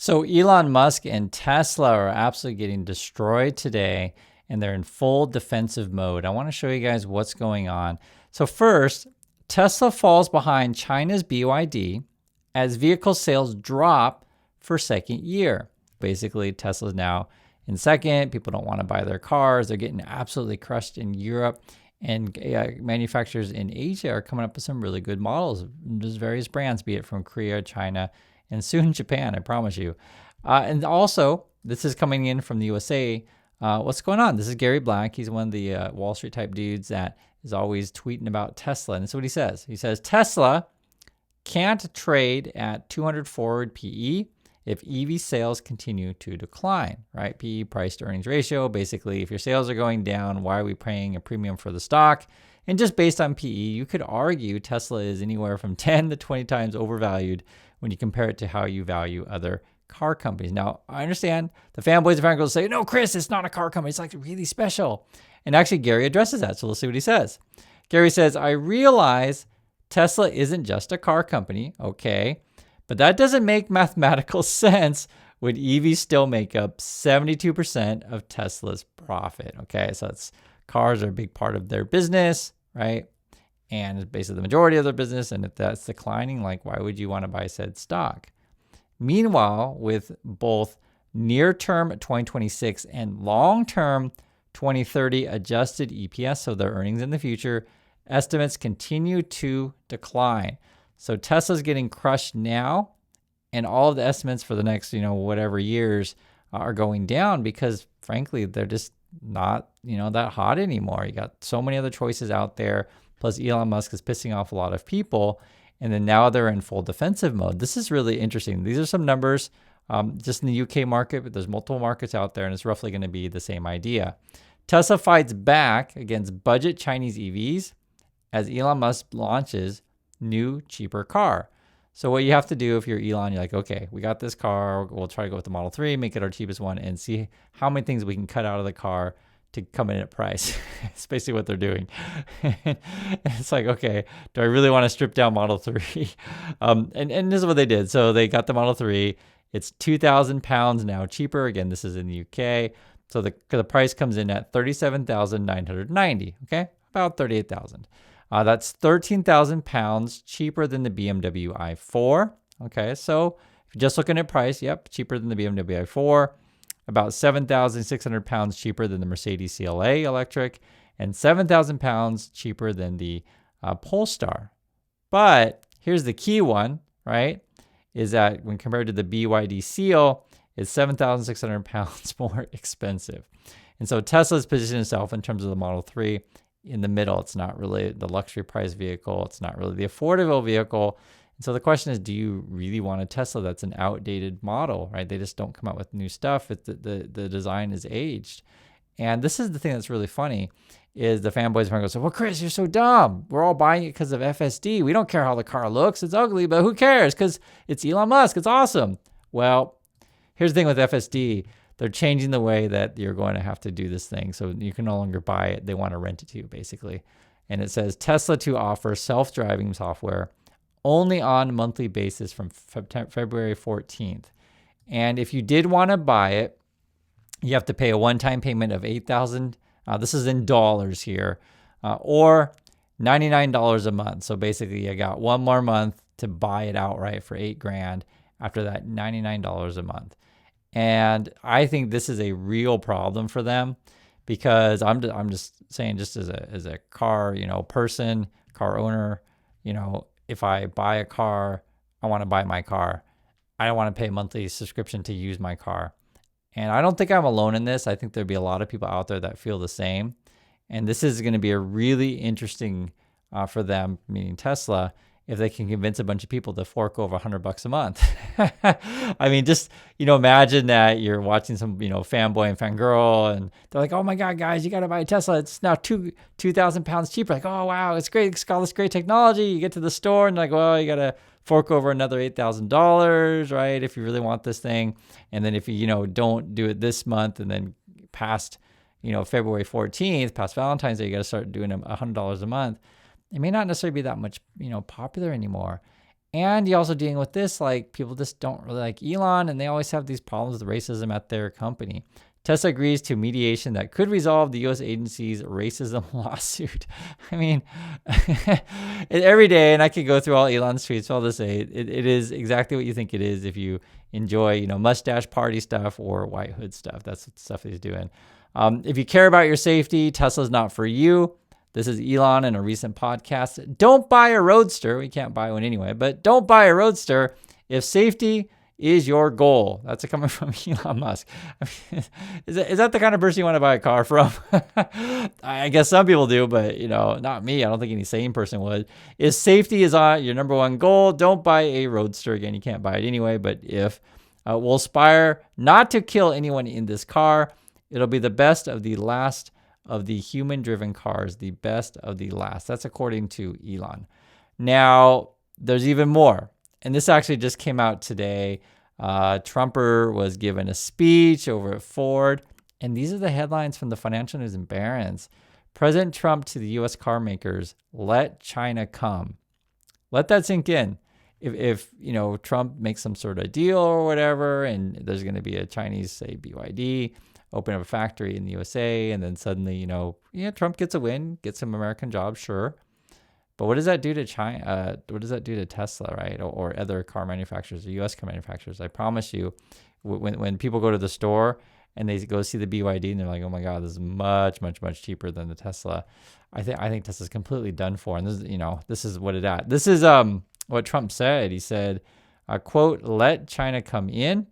So Elon Musk and Tesla are absolutely getting destroyed today, and they're in full defensive mode. I want to show you guys what's going on. So first, Tesla falls behind China's BYD as vehicle sales drop for second year. Basically, Tesla's now in second. People don't want to buy their cars. They're getting absolutely crushed in Europe. And manufacturers in Asia are coming up with some really good models. There's various brands, be it from Korea, China, and soon Japan, I promise you. And also, this is coming in from the USA. What's going on? This is Gary Black. He's one of the Wall Street type dudes that is always tweeting about Tesla. And that's what he says. He says, Tesla can't trade at 200 forward PE if EV sales continue to decline, right? PE, price to earnings ratio. Basically, if your sales are going down, why are we paying a premium for the stock? And just based on PE, you could argue Tesla is anywhere from 10 to 20 times overvalued when you compare it to how you value other car companies. Now, I understand the fanboys and fangirls say, no, Chris, it's not a car company. It's like really special. And actually, Gary addresses that. So let's see what he says. Gary says, I realize Tesla isn't just a car company, okay, but that doesn't make mathematical sense when EVs still make up 72% of Tesla's profit, okay? So cars are a big part of their business, right? And it's basically the majority of their business, and if that's declining, like why would you want to buy said stock? Meanwhile, with both near-term 2026 and long-term 2030 adjusted EPS, so their earnings in the future, estimates continue to decline. So Tesla's getting crushed now, and all of the estimates for the next, whatever years are going down because, frankly, they're just not, that hot anymore. You got so many other choices out there. Plus, Elon Musk is pissing off a lot of people, and then now they're in full defensive mode. This is really interesting. These are some numbers just in the UK market, but there's multiple markets out there, and it's roughly going to be the same idea. Tesla fights back against budget Chinese EVs as Elon Musk launches new, cheaper car. So what you have to do if you're Elon, you're like, okay, we got this car. We'll try to go with the Model 3, make it our cheapest one, and see how many things we can cut out of the car to come in at price. It's basically what they're doing. It's like, okay, do I really want to strip down Model 3? And this is what they did. So they got the Model 3. It's £2,000 now cheaper. Again, this is in the UK. So the price comes in at $37,990. Okay, about $38,000. That's £13,000 cheaper than the BMW i4. Okay, so if you're just looking at price, yep, cheaper than the BMW i4. About £7,600 cheaper than the Mercedes CLA electric, and £7,000 cheaper than the Polestar. But here's the key one, right? Is that when compared to the BYD Seal, it's £7,600 more expensive. And so Tesla's positioned itself in terms of the Model 3 in the middle. It's not really the luxury price vehicle. It's not really the affordable vehicle. And so the question is, do you really want a Tesla that's an outdated model, right? They just don't come out with new stuff. The design is aged. And this is the thing that's really funny is the fanboys are going to go, well, Chris, you're so dumb. We're all buying it because of FSD. We don't care how the car looks. It's ugly, but who cares? Because it's Elon Musk. It's awesome. Well, here's the thing with FSD. They're changing the way that you're going to have to do this thing. So you can no longer buy it. They want to rent it to you, basically. And it says Tesla to offer self-driving software only on a monthly basis from February 14th. And if you did want to buy it, you have to pay a one-time payment of $8,000. This is in dollars here, or $99 a month. So basically, you got one more month to buy it outright for $8,000. After that, $99 a month. And I think this is a real problem for them because I'm just saying, just as a car, person, car owner, if I buy a car, I want to buy my car. I don't want to pay a monthly subscription to use my car. And I don't think I'm alone in this. I think there'd be a lot of people out there that feel the same. And this is going to be a really interesting for them, meaning Tesla, if they can convince a bunch of people to fork over $100 a month. I mean, just, imagine that you're watching some, fanboy and fangirl, and they're like, oh my God, guys, you got to buy a Tesla. It's now £2,000 cheaper. Like, oh, wow, it's great. It's got all this great technology. You get to the store and like, well, you got to fork over another $8,000, right? If you really want this thing. And then if you, don't do it this month and then past, February 14th, past Valentine's Day, you got to start doing $100 a month. It may not necessarily be that much, popular anymore. And you're also dealing with this, like people just don't really like Elon, and they always have these problems with racism at their company. Tesla agrees to mediation that could resolve the U.S. agency's racism lawsuit. I mean, every day, and I could go through all Elon's tweets, so I'll just say it is exactly what you think it is if you enjoy, mustache party stuff or white hood stuff. That's the stuff he's doing. If you care about your safety, Tesla's not for you. This is Elon in a recent podcast. Don't buy a Roadster. We can't buy one anyway, but don't buy a Roadster if safety is your goal. That's coming from Elon Musk. I mean, is that the kind of person you want to buy a car from? I guess some people do, but not me. I don't think any sane person would. If safety is your number one goal, don't buy a Roadster. Again, you can't buy it anyway, but if we'll aspire not to kill anyone in this car, it'll be the best of the last of the human-driven cars, the best of the last. That's according to Elon. Now, there's even more. And this actually just came out today. Trumper was given a speech over at Ford. And these are the headlines from the Financial News and Barron's. President Trump to the U.S. car makers, let China come. Let that sink in. If Trump makes some sort of deal or whatever, and there's going to be a Chinese, say, BYD, open up a factory in the USA, and then suddenly, Trump gets a win, gets some American jobs, sure. But what does that do to China? What does that do to Tesla, right? Or other car manufacturers, or US car manufacturers? I promise you, when people go to the store and they go see the BYD and they're like, oh my God, this is much, much, much cheaper than the Tesla. I think Tesla's completely done for. And this is what it at. This is what Trump said. He said, quote, let China come in.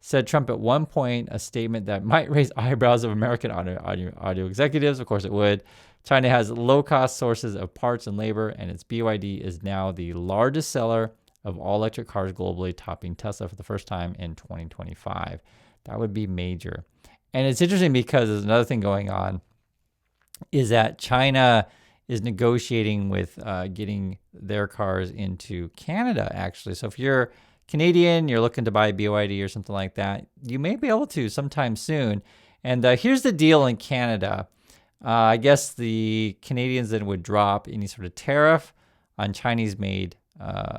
Said Trump at one point, a statement that might raise eyebrows of American auto executives. Of course it would. China has low-cost sources of parts and labor, and its BYD is now the largest seller of all-electric cars globally, topping Tesla for the first time in 2025. That would be major. And it's interesting because there's another thing going on, is that China is negotiating with getting their cars into Canada, actually. So if you're Canadian, you're looking to buy a BYD or something like that, you may be able to sometime soon. And here's the deal in Canada. I guess the Canadians then would drop any sort of tariff on Chinese-made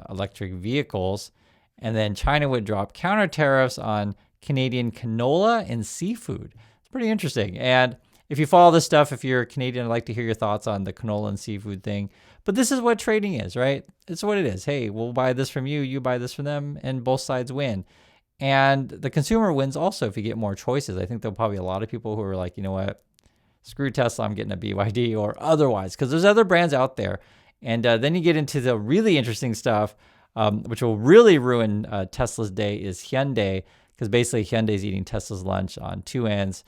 electric vehicles, and then China would drop counter tariffs on Canadian canola and seafood. It's pretty interesting. And if you follow this stuff, if you're Canadian, I'd like to hear your thoughts on the canola and seafood thing. But this is what trading is, right? It's what it is. Hey, we'll buy this from you, you buy this from them, and both sides win. And the consumer wins also if you get more choices. I think there'll probably be a lot of people who are like, you know what, screw Tesla, I'm getting a BYD or otherwise, because there's other brands out there. And then you get into the really interesting stuff, which will really ruin Tesla's day, is Hyundai, because basically Hyundai's eating Tesla's lunch on two ends.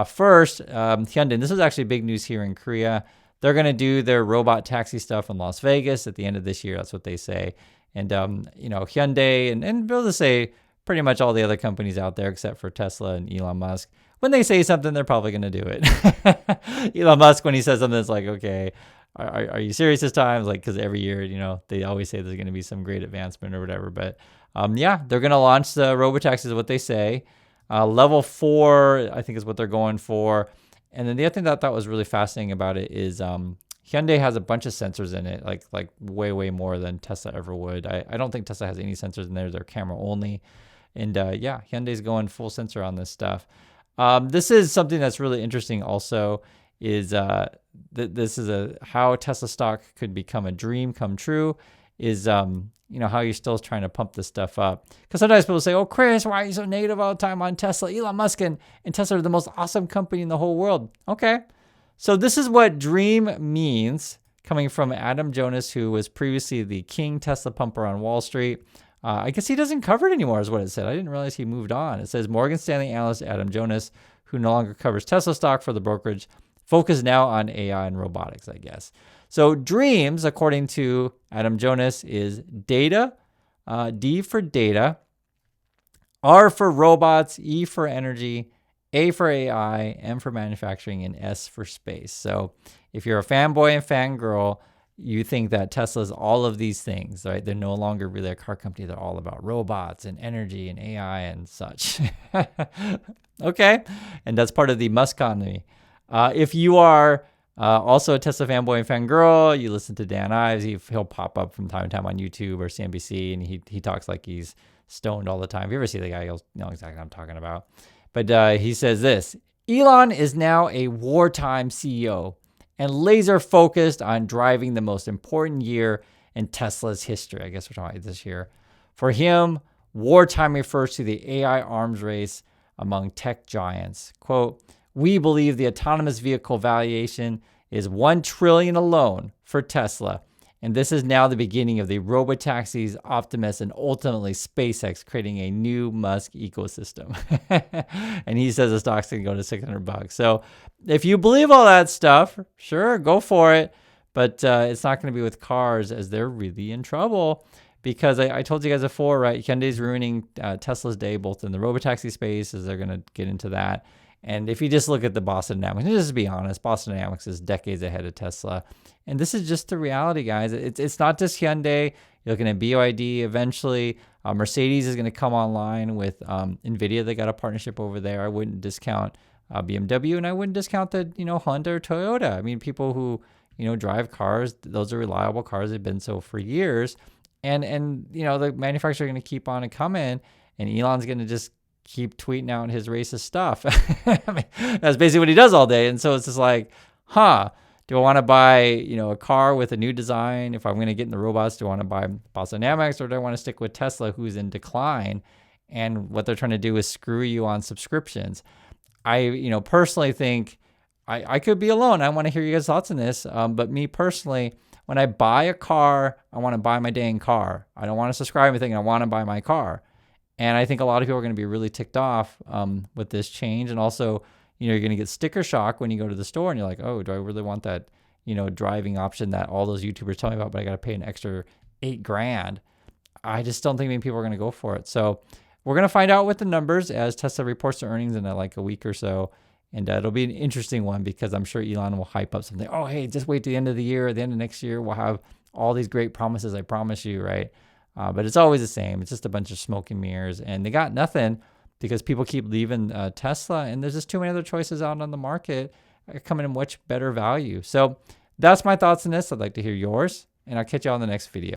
First, Hyundai, and this is actually big news here in Korea. They're going to do their robot taxi stuff in Las Vegas at the end of this year. That's what they say. And, Hyundai and we'll just say pretty much all the other companies out there except for Tesla and Elon Musk, when they say something, they're probably going to do it. Elon Musk, when he says something, it's like, okay, are you serious this time? Like, because every year, they always say there's going to be some great advancement or whatever. But they're going to launch the robotaxis is what they say. Level 4, I think, is what they're going for. And then the other thing that I thought was really fascinating about it is Hyundai has a bunch of sensors in it, like way, way more than Tesla ever would. I don't think Tesla has any sensors in there. They're camera only. And Hyundai's going full sensor on this stuff. This is something that's really interesting also, is this is how Tesla stock could become a dream come true, is how you're still trying to pump this stuff up. Because sometimes people say, oh, Chris, why are you so negative all the time on Tesla? Elon Musk and Tesla are the most awesome company in the whole world. Okay. So this is what dream means, coming from Adam Jonas, who was previously the king Tesla pumper on Wall Street. I guess he doesn't cover it anymore is what it said. I didn't realize he moved on. It says Morgan Stanley analyst Adam Jonas, who no longer covers Tesla stock for the brokerage, focus now on AI and robotics, I guess. So dreams, according to Adam Jonas, is data, D for data, R for robots, E for energy, A for AI, M for manufacturing, and S for space. So if you're a fanboy and fangirl, you think that Tesla's all of these things, right? They're no longer really a car company. They're all about robots and energy and AI and such. Okay. And that's part of the Musk-onomy. If you are Also a Tesla fanboy and fangirl. You listen to Dan Ives, he'll pop up from time to time on YouTube or CNBC, and he talks like he's stoned all the time. If you ever see the guy, you'll know exactly what I'm talking about. But he says this: Elon is now a wartime CEO and laser focused on driving the most important year in Tesla's history. I guess we're talking about this year. For him, wartime refers to the AI arms race among tech giants. Quote, "We believe the autonomous vehicle valuation is $1 trillion alone for Tesla. And this is now the beginning of the robotaxis, Optimus, and ultimately SpaceX creating a new Musk ecosystem." And he says the stock's going to go to $600. So if you believe all that stuff, sure, go for it. But it's not going to be with cars, as they're really in trouble. Because I told you guys before, right? Hyundai's ruining Tesla's day, both in the robotaxi space, as they're going to get into that. And if you just look at the Boston Dynamics, and just to be honest, Boston Dynamics is decades ahead of Tesla. And this is just the reality, guys. It's not just Hyundai. You're looking at BYD eventually. Mercedes is going to come online with NVIDIA. They got a partnership over there. I wouldn't discount BMW, and I wouldn't discount the Honda or Toyota. I mean, people who drive cars, those are reliable cars. They've been so for years. And the manufacturers are going to keep on and coming, and Elon's going to just keep tweeting out his racist stuff. I mean, that's basically what he does all day. And so it's just like, do I want to buy, a car with a new design? If I'm going to get in the robots, do I want to buy Boston Dynamics, or do I want to stick with Tesla, who's in decline? And what they're trying to do is screw you on subscriptions. I, personally think I could be alone. I want to hear you guys' thoughts on this. But me personally, when I buy a car, I want to buy my dang car. I don't want to subscribe to anything. I want to buy my car. And I think a lot of people are going to be really ticked off with this change. And also, you're going to get sticker shock when you go to the store and you're like, oh, do I really want that, driving option that all those YouTubers tell me about, but I got to pay an extra $8,000. I just don't think many people are going to go for it. So we're going to find out with the numbers as Tesla reports their earnings in like a week or so. And it'll be an interesting one because I'm sure Elon will hype up something. Oh, hey, just wait to the end of the year. At the end of next year, we'll have all these great promises. I promise you, right? But it's always the same. It's just a bunch of smoke and mirrors. And they got nothing because people keep leaving Tesla. And there's just too many other choices out on the market coming in much better value. So that's my thoughts on this. I'd like to hear yours. And I'll catch you on the next video.